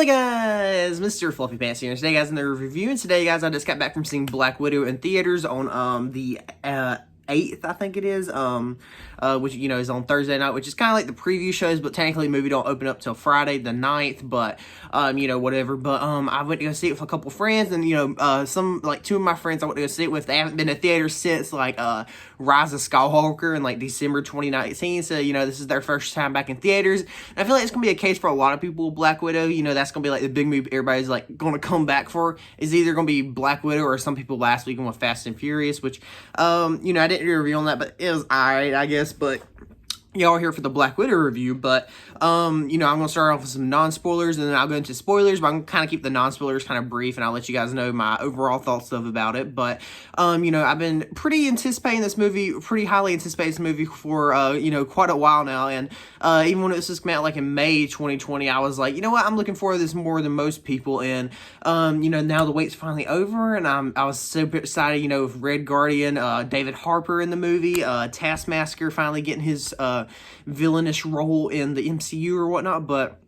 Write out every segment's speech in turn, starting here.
Hey guys, Mr. Fluffy Pants here. Today guys in the review, and today guys I just got back from seeing Black Widow in theaters on the 8th, I think it is, which, you know, is on Thursday night, which is kind of like the preview shows, but technically the movie don't open up till Friday the 9th, but, you know, whatever, but, I went to go see it with a couple friends, and, you know, two of my friends I went to go see it with, they haven't been to theaters since, like, Rise of Skywalker in, like, December 2019, so, you know, this is their first time back in theaters, and I feel like it's gonna be a case for a lot of people with Black Widow. You know, that's gonna be, like, the big movie everybody's, like, gonna come back for, is either gonna be Black Widow or some people last weekend with Fast and Furious, which, you know, I didn't do a review on that, but it was alright, I guess, but y'all are here for the Black Widow review, but, you know, I'm going to start off with some non-spoilers, and then I'll go into spoilers, but I'm going to kind of keep the non-spoilers kind of brief, and I'll let you guys know my overall thoughts about it, but, you know, I've been pretty highly anticipating this movie for, you know, quite a while now, and, even when it was just come out, like, in May 2020, I was like, you know what, I'm looking forward to this more than most people, and, you know, now the wait's finally over, and I was super excited, you know, with Red Guardian, David Harper in the movie, Taskmaster finally getting his, villainous role in the MCU or whatnot, but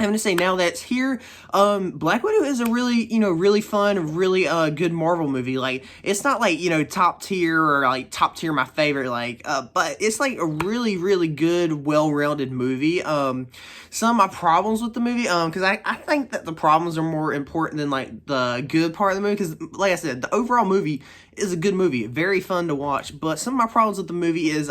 I'm gonna say now that it's here, Black Widow is a really, you know, really fun, really, good Marvel movie. Like, it's not like, you know, top tier or like top tier my favorite, like, but it's like a really, really good, well-rounded movie. Some of my problems with the movie, because I think that the problems are more important than like the good part of the movie, because like I said, the overall movie is a good movie, very fun to watch, but some of my problems with the movie is,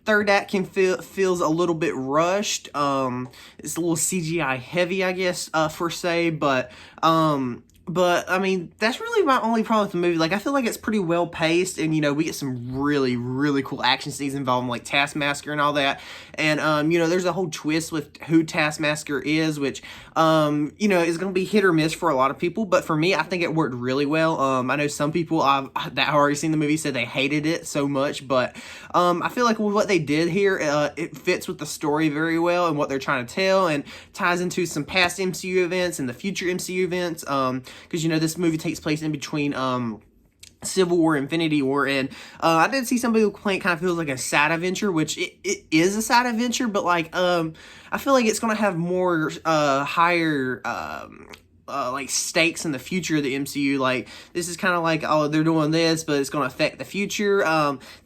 third act feels a little bit rushed, it's a little CGI heavy, I guess, per se, but, I mean, that's really my only problem with the movie. Like, I feel like it's pretty well paced, and, you know, we get some really, really cool action scenes involving, like, Taskmaster and all that, and, you know, there's a whole twist with who Taskmaster is, which, you know, is going to be hit or miss for a lot of people, but for me, I think it worked really well. I know some people that have already seen the movie said they hated it so much, but, I feel like with what they did here, it fits with the story very well and what they're trying to tell, and ties into some past MCU events and the future MCU events, because, you know, this movie takes place in between, Civil War, Infinity War, and, I did see some people complain it kind of feels like a side adventure, which it is a side adventure, but, like, I feel like it's gonna have more, higher, like, stakes in the future of the MCU. Like, this is kind of like, oh, they're doing this, but it's gonna affect the future,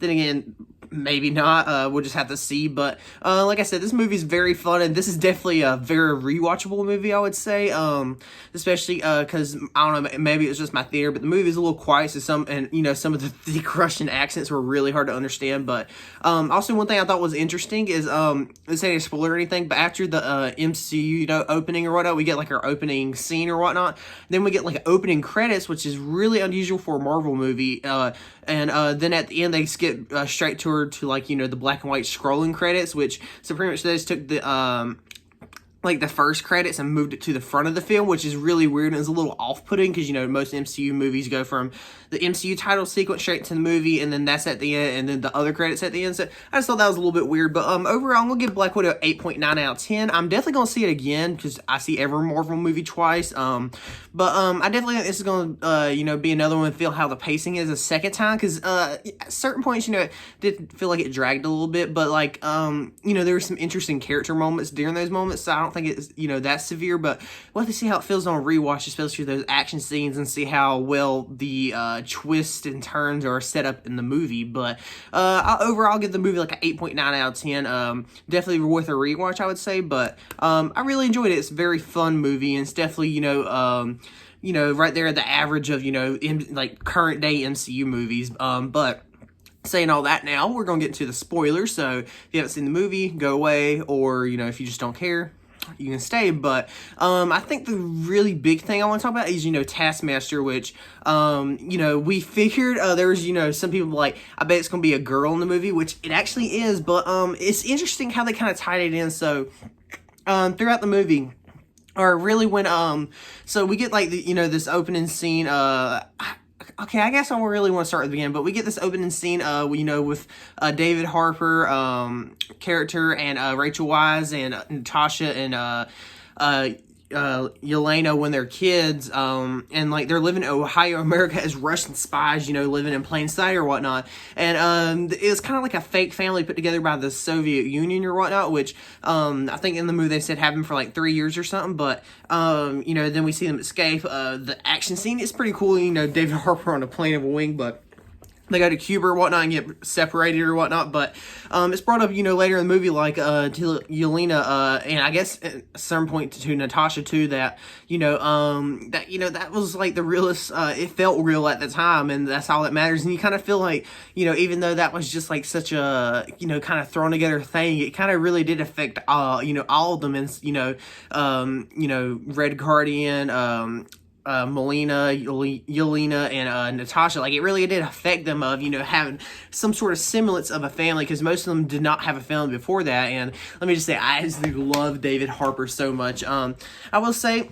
then again, maybe not, we'll just have to see, but, like I said, this movie is very fun, and this is definitely a very rewatchable movie, I would say, especially, because, I don't know, maybe it's just my theater, but the movie is a little quiet, so you know, some of the Russian accents were really hard to understand, but, also one thing I thought was interesting is, this ain't a spoiler or anything, but after the, MCU, you know, opening or whatnot, we get, like, our opening scene or whatnot, then we get, like, opening credits, which is really unusual for a Marvel movie, and then at the end, they skip, straight to like, you know, the black and white scrolling credits, which, so pretty much they just took the, like, the first credits and moved it to the front of the film, which is really weird, and it's a little off-putting, because, you know, most MCU movies go from the MCU title sequence straight to the movie, and then that's at the end, and then the other credits at the end, so I just thought that was a little bit weird, but, overall, I'm gonna give Black Widow 8.9 out of 10, I'm definitely gonna see it again, because I see every Marvel movie twice, but, I definitely think this is gonna, you know, be another one, feel how the pacing is a second time, because, at certain points, you know, it did feel like it dragged a little bit, but, like, you know, there were some interesting character moments during those moments, so I don't think it's, you know, that severe, but we'll have to see how it feels on rewatch, especially those action scenes, and see how well the twists and turns are set up in the movie, but overall give the movie like an 8.9 out of 10, definitely worth a rewatch, I would say, but I really enjoyed it. It's a very fun movie, and it's definitely, you know, right there at the average of, you know, like current day MCU movies, but saying all that now, we're gonna get into the spoilers, so if you haven't seen the movie, go away, or, you know, if you just don't care, you can stay, but, I think the really big thing I want to talk about is, you know, Taskmaster, which, you know, we figured, there was, you know, some people like, I bet it's gonna be a girl in the movie, which it actually is, but, it's interesting how they kind of tied it in, so, throughout the movie, or really when, so we get, like, the, you know, this opening scene, okay, I guess I don't really want to start at the beginning, but we get this opening scene, you know, with David Harper character and Rachel Weisz and Natasha and Yelena when they're kids, and like they're living in Ohio. America as Russian spies, you know, living in plain sight or whatnot. And it was kind of like a fake family put together by the Soviet Union or whatnot, which I think in the movie they said happened for like 3 years or something. But you know, then we see them escape. The action scene is pretty cool. You know, David Harper on a plane of a wing, but they go to Cuba or whatnot and get separated or whatnot, but it's brought up, you know, later in the movie, like to Yelena, and I guess at some point to Natasha too, that that was like the realest. It felt real at the time, and that's all that matters. And you kind of feel like, you know, even though that was just like such a, you know, kind of thrown together thing, it kind of really did affect you know, all of them, and Red Guardian, Melina, Yelena, and Natasha. Like, it really did affect them of, you know, having some sort of semblance of a family, because most of them did not have a family before that. And let me just say, I just love David Harper so much. I will say,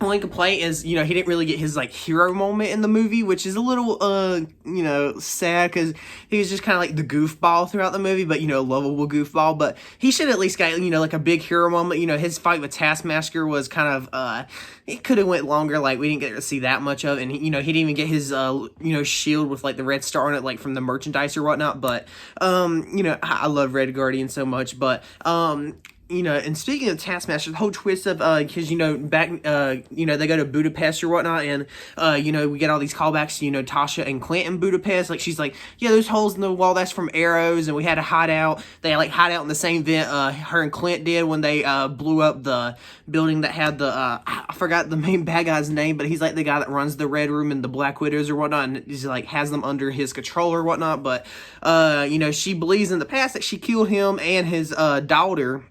only complaint is, you know, he didn't really get his like hero moment in the movie, which is a little you know, sad, because he was just kind of like the goofball throughout the movie, but, you know, lovable goofball. But he should at least get, you know, like a big hero moment. You know, his fight with Taskmaster was kind of it could have went longer. Like, we didn't get to see that much of, and you know, he didn't even get his you know, shield with like the red star on it, like from the merchandise or whatnot. But you know, I love Red Guardian so much. But you know, and speaking of Taskmaster, the whole twist of, because, you know, back, you know, they go to Budapest or whatnot, and, you know, we get all these callbacks to, you know, Tasha and Clint in Budapest. Like, she's like, yeah, those holes in the wall, that's from arrows, and we had a hideout. They, like, hide out in the same vent, her and Clint did when they, blew up the building that had the, I forgot the main bad guy's name, but he's, like, the guy that runs the Red Room and the Black Widows or whatnot, and he's, like, has them under his control or whatnot. But, you know, she believes in the past that she killed him and his, daughter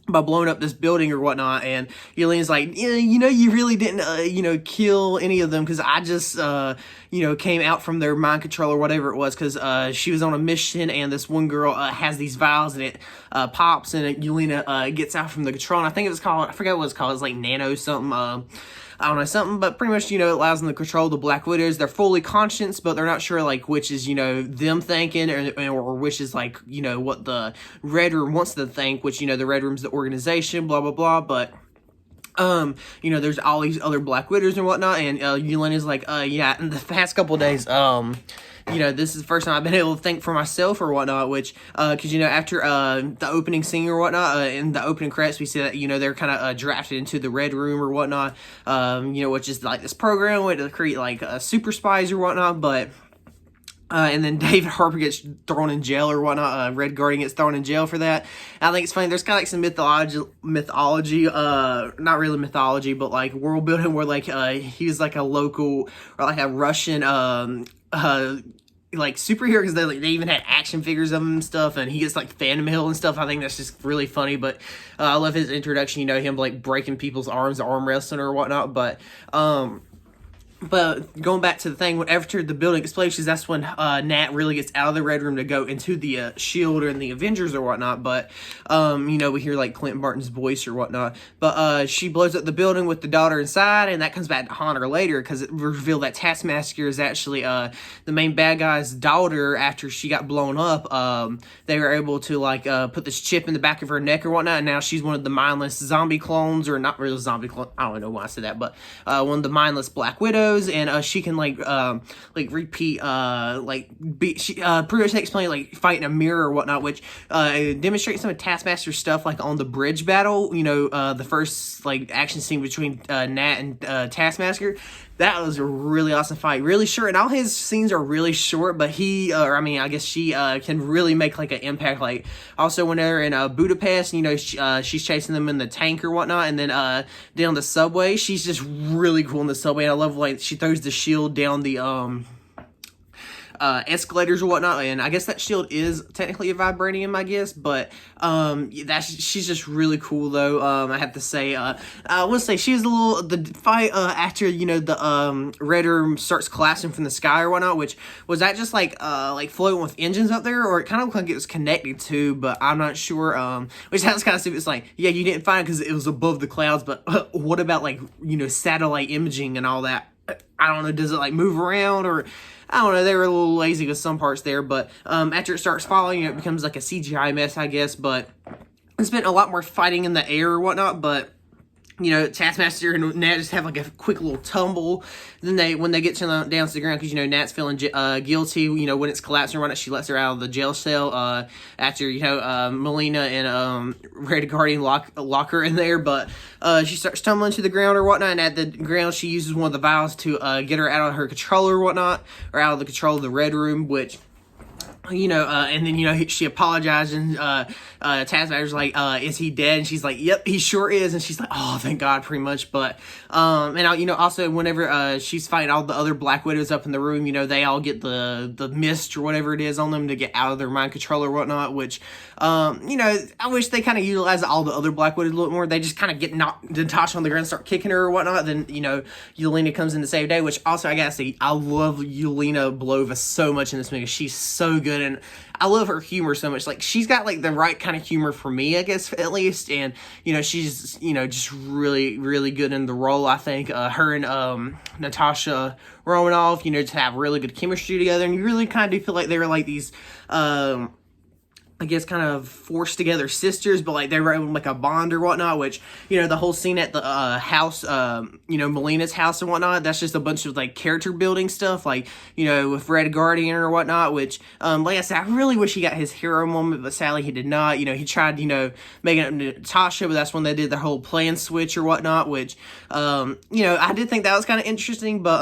by blowing up this building or whatnot. And Yelena's like, yeah, you know, you really didn't, you know, kill any of them, because I just, you know, came out from their mind control or whatever it was, because she was on a mission, and this one girl has these vials, and it pops, and Yelena gets out from the control. And I think it was called, I forget what it's called, it's like nano something, I don't know, something, but pretty much, you know, it allows them to control the Black Widows. They're fully conscious, but they're not sure, like, which is, you know, them thinking, or which is, like, you know, what the Red Room wants them to think, which, you know, the Red Room's the organization, blah, blah, blah. But you know, there's all these other Black Widows and whatnot, and Yelena's like, yeah, in the past couple of days, you know, this is the first time I've been able to think for myself or whatnot, which, because, you know, after the opening scene or whatnot, in the opening credits, we see that, you know, they're kind of drafted into the Red Room or whatnot, you know, which is like this program where to create like super spies or whatnot. But and then David Harper gets thrown in jail or whatnot. Red Guardian gets thrown in jail for that. And I think it's funny. There's kind of like some mythology, not really mythology, but like world building where like he was like a local or like a Russian like superhero, because they even had action figures of him and stuff, and he gets like fan mail and stuff. I think that's just really funny. But I love his introduction. You know, him like breaking people's arms, arm wrestling or whatnot. But going back to the thing, after the building explodes, that's when Nat really gets out of the Red Room to go into the S.H.I.E.L.D. and the Avengers or whatnot. But, you know, we hear, like, Clint Barton's voice or whatnot. But she blows up the building with the daughter inside, and that comes back to haunt her later, because it revealed that Taskmaster is actually the main bad guy's daughter. After she got blown up, they were able to, like, put this chip in the back of her neck or whatnot, and now she's one of the mindless zombie clones, or not really zombie clone, I don't know why I said that, but one of the mindless Black Widows. And she can like repeat pretty much explain like fight in a mirror or whatnot, which demonstrates some of Taskmaster stuff like on the bridge battle. You know, the first like action scene between Nat and Taskmaster. That was a really awesome fight, really short, and all his scenes are really short, but I guess she can really make like an impact. Like also when they're in Budapest, you know, she's chasing them in the tank or whatnot, and then down the subway, she's just really cool in the subway. And I love like she throws the shield down the escalators or whatnot, and I guess that shield is technically a vibranium, I guess, but she's just really cool though. I have to say, I will say she was the fight after, you know, the Red Room starts collapsing from the sky or whatnot, which was that just like floating with engines up there, or it kind of looked like it was connected to, but I'm not sure. Which sounds kind of stupid. It's like, yeah, you didn't find it because it was above the clouds, but what about like, you know, satellite imaging and all that? I don't know, does it like move around, or I don't know, they were a little lazy with some parts there, but after it starts falling, it becomes like a CGI mess, I guess. But it's been a lot more fighting in the air or whatnot, but you know, Taskmaster and Nat just have like a quick little tumble. Then when they get down to the ground, because, you know, Nat's feeling guilty, you know, when it's collapsing around it, she lets her out of the jail cell after, you know, Melina and Red Guardian lock her in there. But she starts tumbling to the ground or whatnot, and at the ground, she uses one of the vials to get her out of her control or whatnot, or out of the control of the Red Room, which, you know, and then, you know, she apologized, and Taskmaster's like, is he dead? And she's like, yep, he sure is. And she's like, oh, thank God, pretty much. But, and, you know, also whenever she's fighting all the other Black Widows up in the room, you know, they all get the mist or whatever it is on them to get out of their mind control or whatnot, which, you know, I wish they kind of utilized all the other Black Widows a little more. They just kind of get Natasha on the ground and start kicking her or whatnot. Then, you know, Yelena comes in to save day, which also, I gotta say, I love Yelena Belova so much in this movie. She's so good, and I love her humor so much. Like, she's got, like, the right kind of humor for me, I guess, at least. And, you know, she's, you know, just really, really good in the role, I think. Her and Natasha Romanoff, you know, just have really good chemistry together. And you really kind of do feel like they were, like, these, I guess, kind of forced together sisters, but, like, they were like a bond or whatnot, which, you know, the whole scene at the house, you know, Melina's house and whatnot, that's just a bunch of, like, character building stuff, like, you know, with Red Guardian or whatnot, which, like I said, I really wish he got his hero moment, but sadly he did not. You know, he tried, you know, making it up to Natasha, but that's when they did the whole plan switch or whatnot, which, you know, I did think that was kind of interesting, but,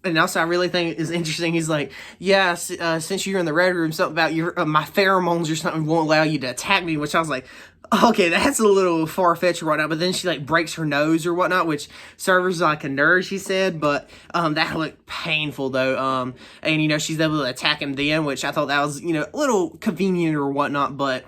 and also I really think is interesting, he's like, yeah, since you're in the Red Room, something about your, my pheromones or something won't allow you to attack me, which I was like, okay, that's a little far-fetched or whatnot. But then she, like, breaks her nose or whatnot, which serves like a nerve, she said. But that looked painful, though. And, you know, she's able to attack him then, which I thought that was, you know, a little convenient or whatnot. But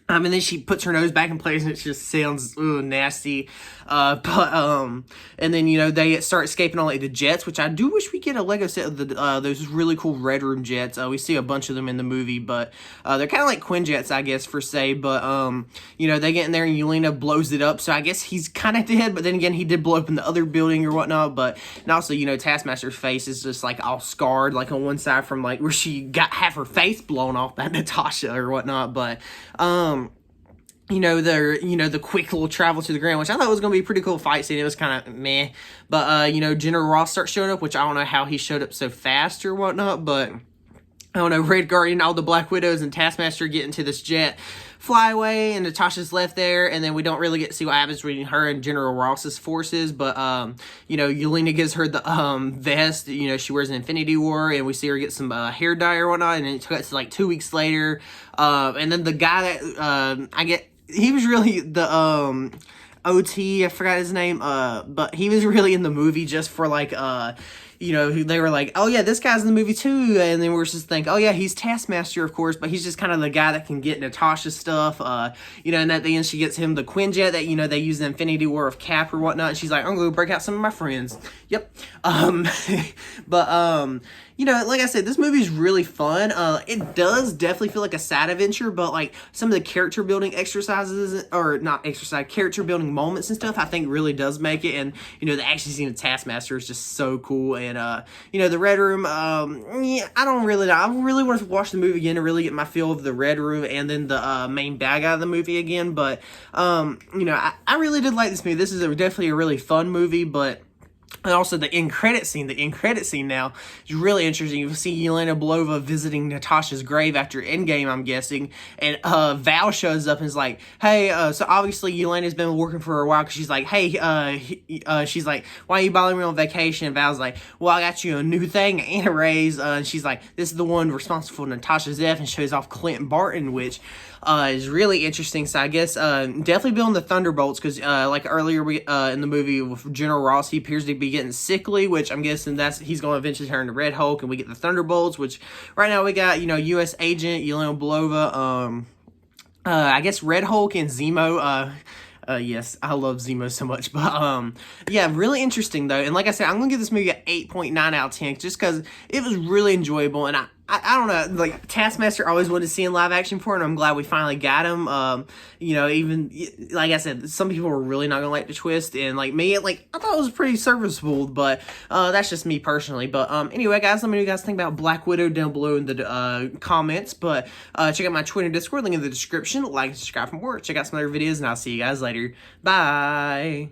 and then she puts her nose back in place, and it just sounds nasty. And then, you know, they start escaping on, like, the jets, which I do wish we get a Lego set of the those really cool Red Room jets. We see a bunch of them in the movie, but they're kind of like Quinjets, I guess, per se. But, you know, they get in there, and Yelena blows it up, so I guess he's kind of dead. But then again, he did blow up in the other building or whatnot. But, and also, you know, Taskmaster's face is just, like, all scarred, like, on one side from, like, where she got half her face blown off by Natasha or whatnot. But, you know, the quick little travel to the ground, which I thought was going to be a pretty cool fight scene. It was kind of meh. But, you know, General Ross starts showing up, which I don't know how he showed up so fast or whatnot, but I don't know, Red Guardian, all the Black Widows and Taskmaster get into this jet, fly away, and Natasha's left there, and then we don't really get to see what happens between her and General Ross's forces, but, you know, Yelena gives her the, vest, you know, she wears an Infinity War, and we see her get some, hair dye or whatnot, and it gets to, like, 2 weeks later, and then the guy that, he was really the, OT, I forgot his name, but he was really in the movie just for, like, you know, they were like, oh yeah, this guy's in the movie too, and then we're just think, oh yeah, he's Taskmaster, of course, but he's just kind of the guy that can get Natasha's stuff, you know, and at the end she gets him the Quinjet that, you know, they use the Infinity War of Cap or whatnot, and she's like, I'm gonna break out some of my friends. Yep. But, you know, like I said, this movie is really fun. It does definitely feel like a side adventure, but, like, some of the character building exercises, or not exercise, character building moments and stuff, I think really does make it. And, you know, the action scene of Taskmaster is just so cool. And, you know, the Red Room, yeah, I really want to watch the movie again to really get my feel of the Red Room and then the main bad guy of the movie again. But, you know, I really did like this movie. This is definitely a really fun movie, but and also the end credit scene now is really interesting. You see Yelena Belova visiting Natasha's grave after Endgame, I'm guessing, and Val shows up and is like, hey, so obviously Yelena's been working for a while, because she's like, hey, she's like, why are you bothering me on vacation? And Val's like, well, I got you a new thing and a raise, and she's like, this is the one responsible for Natasha's death, and shows off Clint Barton, which is really interesting. So I guess definitely building the Thunderbolts, because like earlier in the movie with General Ross, he appears to be getting sickly, which I'm guessing he's going to eventually turn to Red Hulk, and we get the Thunderbolts, which right now we got, you know, U.S. Agent Yelena Belova, I guess Red Hulk and Zemo. Yes, I love Zemo so much, but, yeah, really interesting, though, and like I said, I'm gonna give this movie an 8.9 out of 10, just because it was really enjoyable, and I don't know, like, Taskmaster I always wanted to see in live action for, and I'm glad we finally got him. You know, even, like I said, some people were really not gonna like the twist, and, like, me, like, I thought it was pretty serviceable, but, that's just me personally. But, anyway, guys, let me know what you guys think about Black Widow down below in the, comments, but, check out my Twitter and Discord, link in the description, like and subscribe for more, check out some other videos, and I'll see you guys later. Bye!